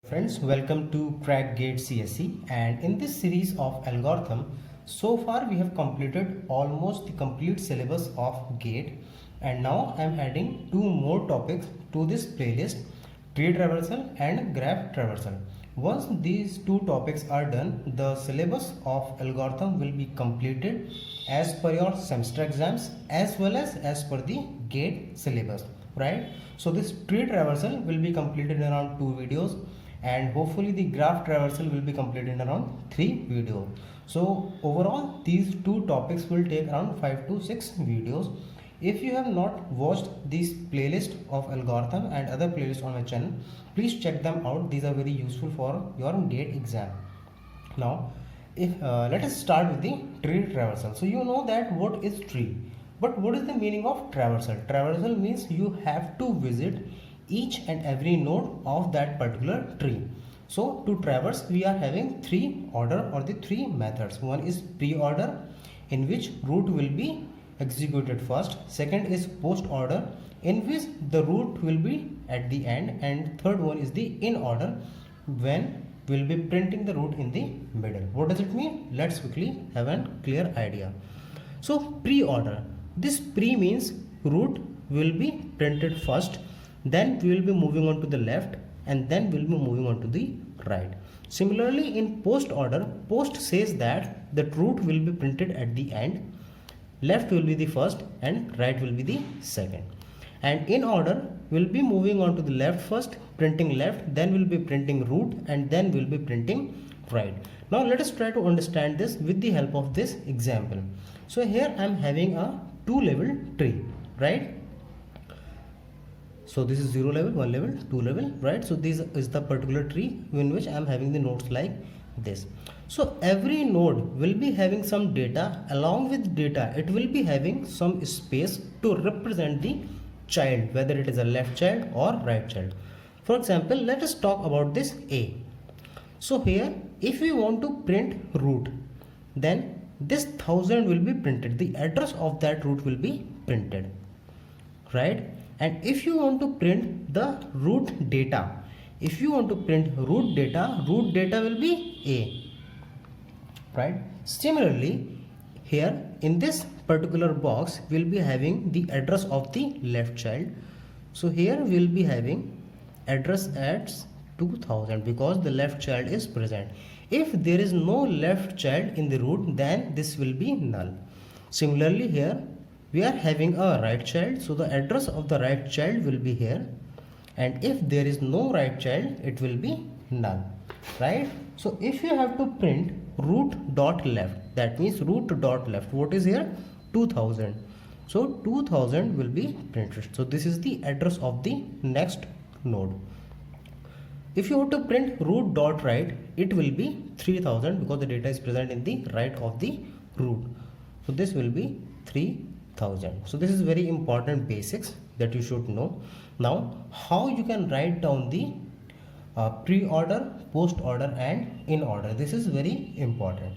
Friends, welcome to Crack Gate CSE, and in this series of algorithm, so far we have completed almost the complete syllabus of GATE, and now I am adding two more topics to this playlist, tree traversal and graph traversal. Once these two topics are done, the syllabus of algorithm will be completed as per your semester exams as well as per the GATE syllabus, right? So this tree traversal will be completed in around 2 videos, and hopefully the graph traversal will be completed in around 3 videos. So overall these two topics will take around 5 to 6 videos. If you have not watched this playlist of algorithm and other playlists on my channel, please check them out. These are very useful for your GATE exam. Now if let us start with the tree traversal. So you know that what is tree, but what is the meaning of traversal? Traversal means you have to visit each and every node of that particular tree. So to traverse we are having three order or the three methods. One is pre-order, in which route will be executed first. Second is post order, in which the route will be at the end. And third one is the in order, when we'll be printing the route in the middle. What does it mean? Let's quickly have a clear idea. So pre-order, this pre means route will be printed first, then we will be moving on to the left, and then we will be moving on to the right. Similarly in post order, post says that the route will be printed at the end, left will be the first and right will be the second. And in order, we'll be moving on to the left first, printing left, then we'll be printing route, and then we'll be printing right. Now let us try to understand this with the help of this example. So here I am having a 2-level tree, right? So this is 0 level, 1 level, 2 level, right? So this is the particular tree in which I am having the nodes like this. So every node will be having some data. Along with data, it will be having some space to represent the child, whether it is a left child or right child. For example, let us talk about this A. So here, if we want to print root, then this 1000 will be printed. The address of that root will be printed, right? And if you want to print the root data, if you want to print root data will be A, right? Similarly, here in this particular box, we'll be having the address of the left child. So here we'll be having address as 2000 because the left child is present. If there is no left child in the root, then this will be null. Similarly here, we are having a right child, so the address of the right child will be here, and if there is no right child, it will be null, right? So if you have to print root dot left, that means root dot left, what is here? 2000. So 2000 will be printed. So this is the address of the next node. If you want to print root dot right, it will be 3000 because the data is present in the right of the root. So this will be 3000. So this is very important basics that you should know. Now how you can write down the pre-order, post-order and in order. This is very important.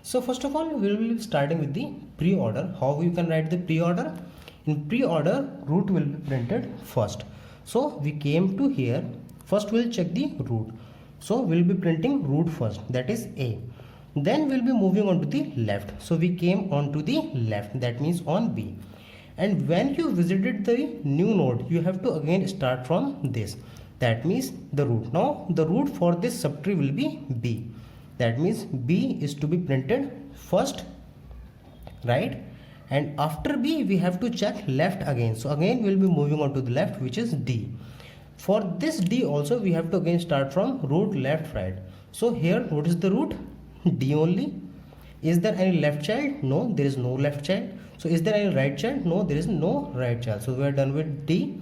So first of all, we will be starting with the pre-order. How you can write the pre-order? In pre-order, root will be printed first. So we came to here. First we'll check the root. So we'll be printing root first, that is A. Then we'll be moving on to the left. So we came on to the left, that means on B. And when you visited the new node, you have to again start from this. That means the root. Now the root for this subtree will be B. That means B is to be printed first, right? And after B, we have to check left again. So again, we'll be moving on to the left, which is D. For this D also, we have to again start from root left, right? So here, what is the root? D only. Is there any left child? No, there is no left child. So is there any right child? No, there is no right child. So we are done with D.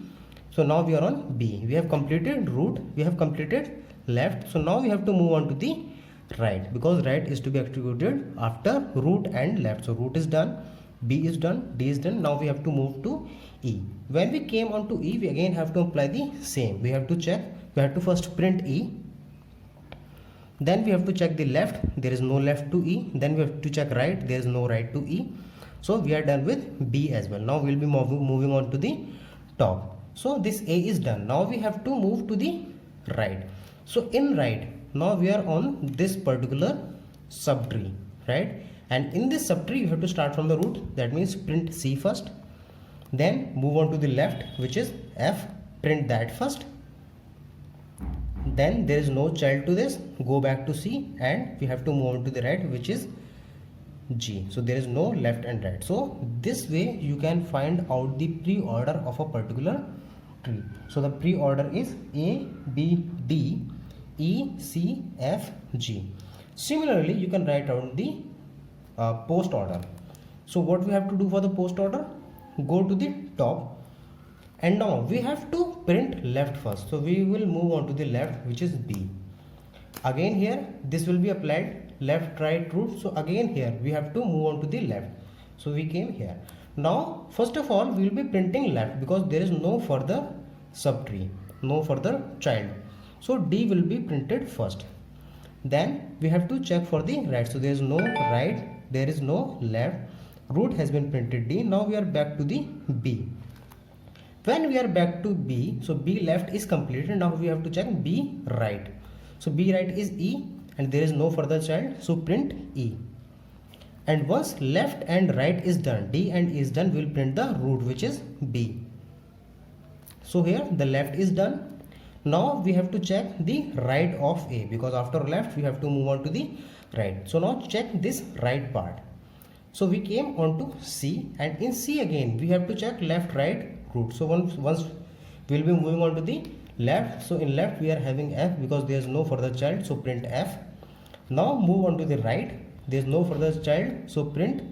So now we are on B. We have completed root, we have completed left. So now we have to move on to the right, because right is to be executed after root and left. So root is done, B is done, D is done. Now we have to move to E. When we came on to E, we again have to apply the same. We have to check, we have to first print E. Then we have to check the left, there is no left to E. Then we have to check right, there is no right to E. So we are done with B as well. Now we will be moving on to the top. So this A is done. Now we have to move to the right. So in right, now we are on this particular subtree, right? And in this subtree you have to start from the root, that means print C first, then move on to the left, which is F, print that first, then there is no child to this, go back to C, and we have to move on to the right, which is G. So there is no left and right. So this way you can find out the pre-order of a particular tree. So the pre-order is A, B, D, E, C, F, G. Similarly, you can write down the post order. So what we have to do for the post order? Go to the top, and now we have to print left first. So we will move on to the left, which is B. Again here this will be applied left, right, root. So again here we have to move on to the left. So we came here. Now first of all we will be printing left because there is no further subtree, no further child. So D will be printed first. Then we have to check for the right. So there is no right, there is no left. Root has been printed D. Now we are back to the B. When we are back to B, so B left is completed. Now we have to check B right. So B right is E and there is no further child. So print E. And once left and right is done, D and E is done, we will print the root, which is B. So here the left is done. Now we have to check the right of A, because after left we have to move on to the right. So now check this right part. So we came on to C, and in C again we have to check left, right, root. So once we will be moving on to the left. So in left we are having F because there is no further child. So print F. Now move on to the right. There is no further child. So print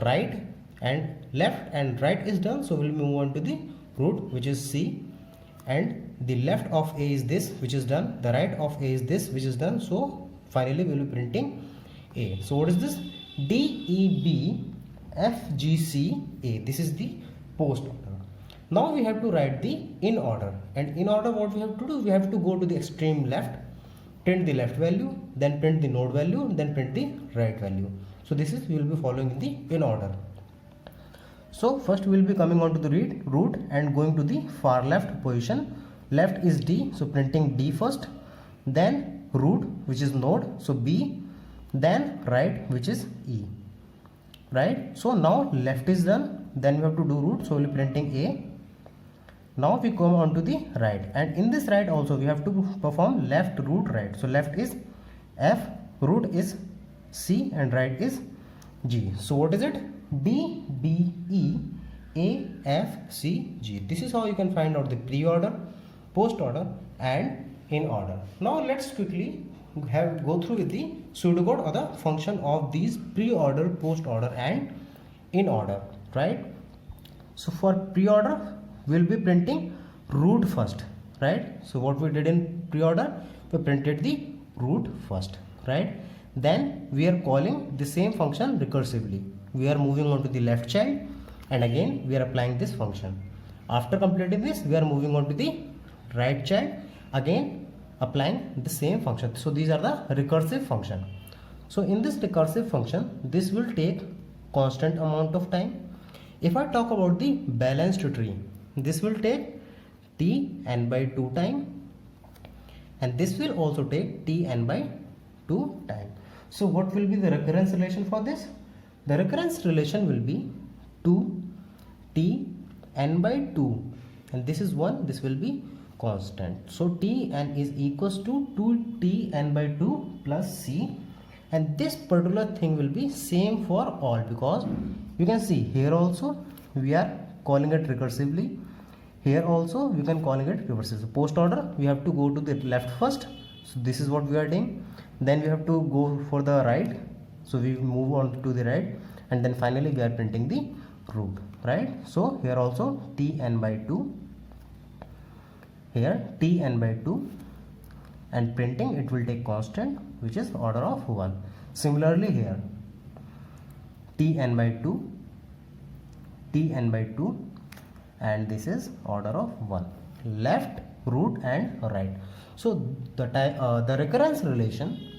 right, and left and right is done. So we will move on to the root, which is C. And the left of A is this, which is done. The right of A is this, which is done. So finally we will be printing A. So what is this? D, E, B, F, G, C, A. This is the post order. Now we have to write the in order. And in order what we have to do? We have to go to the extreme left, print the left value, then print the node value, then print the right value. So this is we will be following the in order. So first we will be coming on to the root and going to the far left position. Left is D, so printing D first, then root, which is node, so B, then right, which is E. Right, so now left is done, then we have to do root, so we will be printing A. Now we come on to the right, and in this right also we have to perform left, root, right. So left is F, root is C, and right is G. So what is it? D, B, E, A, F, C, G. This is how you can find out the pre-order, post order, and in order. Now let's quickly go through with the pseudocode or the function of these pre-order, post order, and in order, right? So for pre-order we will be printing root first, right? So what we did in pre-order, we printed the root first, right? Then we are calling the same function recursively. We are moving on to the left child, and again we are applying this function. After completing this, we are moving on to the right child, again applying the same function. So these are the recursive function. So in this recursive function, this will take constant amount of time. If I talk about the balanced tree, this will take Tn by 2 time, and this will also take Tn by 2 time. So what will be the recurrence relation for this? The recurrence relation will be 2 Tn by 2, and this is 1, this will be constant. So Tn is equals to 2Tn by 2 plus C, and this particular thing will be same for all, because you can see here also we are calling it recursively, here also we can calling it recursively. So post order we have to go to the left first, so this is what we are doing. Then we have to go for the right, so we move on to the right, and then finally we are printing the root, right? So here also Tn by 2, here Tn by 2, and printing it will take constant, which is order of 1. Similarly here Tn by 2, Tn by 2, and this is order of 1. Left, root, and right. So the recurrence relation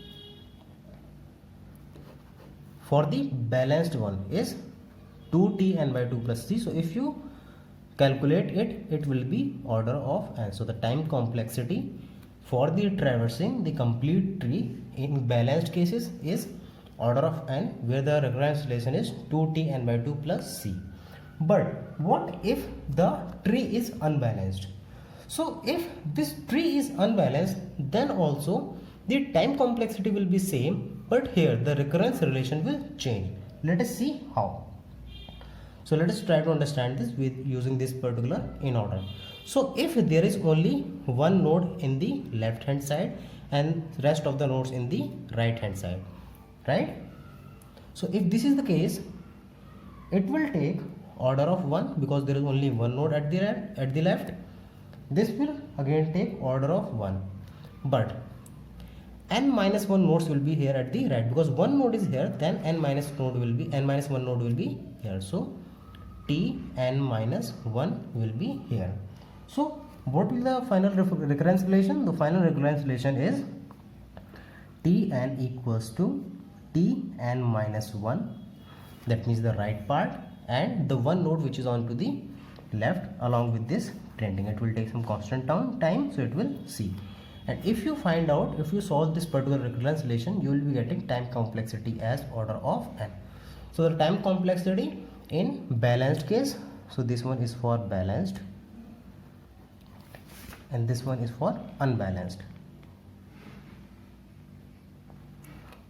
for the balanced one is 2Tn by 2 plus C. So if you calculate it, it will be order of n. So the time complexity for the traversing the complete tree in balanced cases is order of n, where the recurrence relation is 2t n by 2 plus c. But what if the tree is unbalanced? So if this tree is unbalanced, then also the time complexity will be same, but here the recurrence relation will change. Let us see how. So let us try to understand this with using this particular in order. So if there is only one node in the left hand side and rest of the nodes in the right hand side, right? So if this is the case, it will take order of 1 because there is only one node at the left. This will again take order of 1, but n minus 1 nodes will be here at the right, because one node is here, then n minus 1 node will be here. So t n minus 1 will be here. So what will the final recurrence relation? The final recurrence relation is t n equals to t n minus 1, that means the right part, and the one node which is on to the left along with this trending. It will take some constant time, so it will c. And if you find out, if you solve this particular recurrence relation, you will be getting time complexity as order of n. So the time complexity in balanced case, so this one is for balanced and this one is for unbalanced.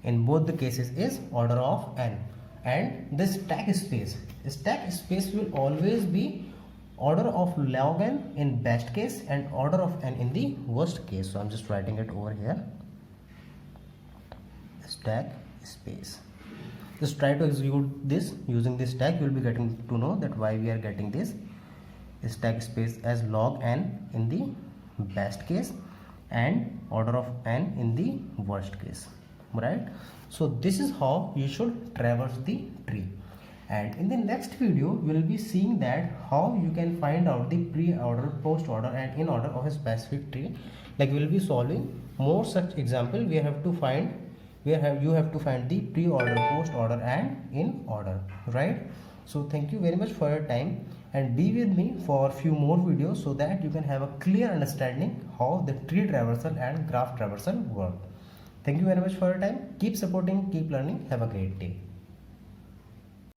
In both the cases is order of n, and the stack space will always be order of log n in best case and order of n in the worst case. So I'm just writing it over here, stack space. Just try to execute this using this stack. You will be getting to know that why we are getting this stack space as log n in the best case and order of n in the worst case, right? So this is how you should traverse the tree. And in the next video we will be seeing that how you can find out the pre-order, post-order and in order of a specific tree. Like we will be solving more such example. You have to find the pre-order, post-order and in order, right? So thank you very much for your time, and be with me for a few more videos so that you can have a clear understanding how the tree traversal and graph traversal work. Thank you very much for your time. Keep supporting, keep learning. Have a great day.